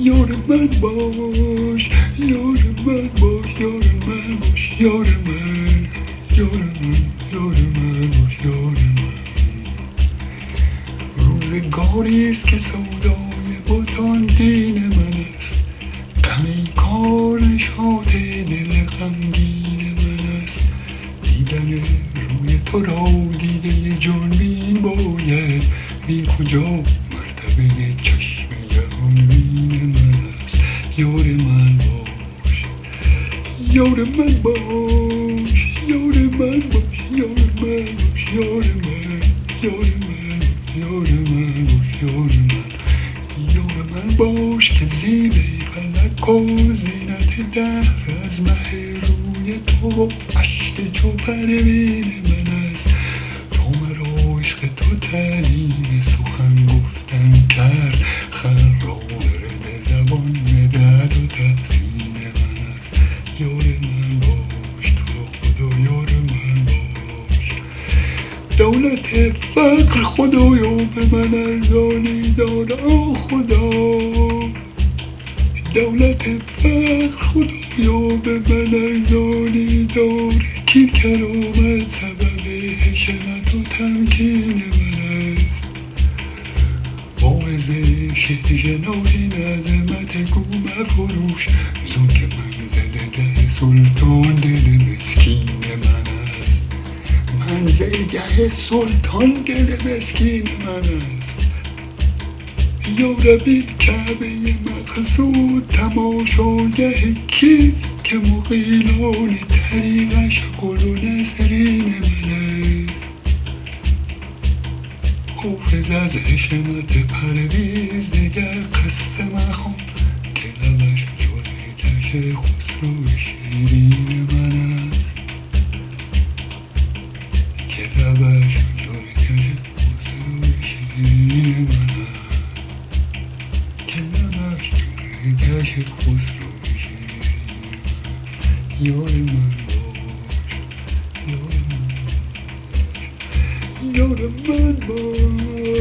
یار من باش، یار من باش، یار من باش، یار من، یار من، یار من باش، یار من. روزگاریست که سودای بوتان دین من است، غم کار نشاط دل غمگین من است. دیدن روی تو را دیده جانبین باید، بین کجا مرتبه چشم جهانبین من است. یار من باش، یار من باش، یار من باش، یار من باش، یار من، یار من، یار من باش، یار من. یار من باش که زیبه فلک و زینت دهر از مه روی تو و اشک چو پروین من است. تا مرا عشق تو تعلیم سخن گفتن کرد، خر را ورد زبان مدد و تحسین من است. یار من باش، تو رو خدا یار من باش. دولت فقر خدایا به من ارزانی دار، آه خدا. دولت فقر خدایا به من ارزانی دار، کین کرامت سبب حشمت و تمکین من است. بارز شناخین عظمت گو مفروش، زون که منزلگه سلطان دل مسکین من است. منزلگه سلطان دل مسکین من است. یا ربی کعبه مقصود تماشاگه کیست، که مغیلان طریقش گل و نسرین من است. حافظ از حشمت پرویز دگر قصه مخوان، که لبش جلوکش خسرو شیرین من است. که لبش جلوکش خسرو شیرین من است. که لبش جلوکش خسرو شیرین. یار من باش، یار من، یار من باش.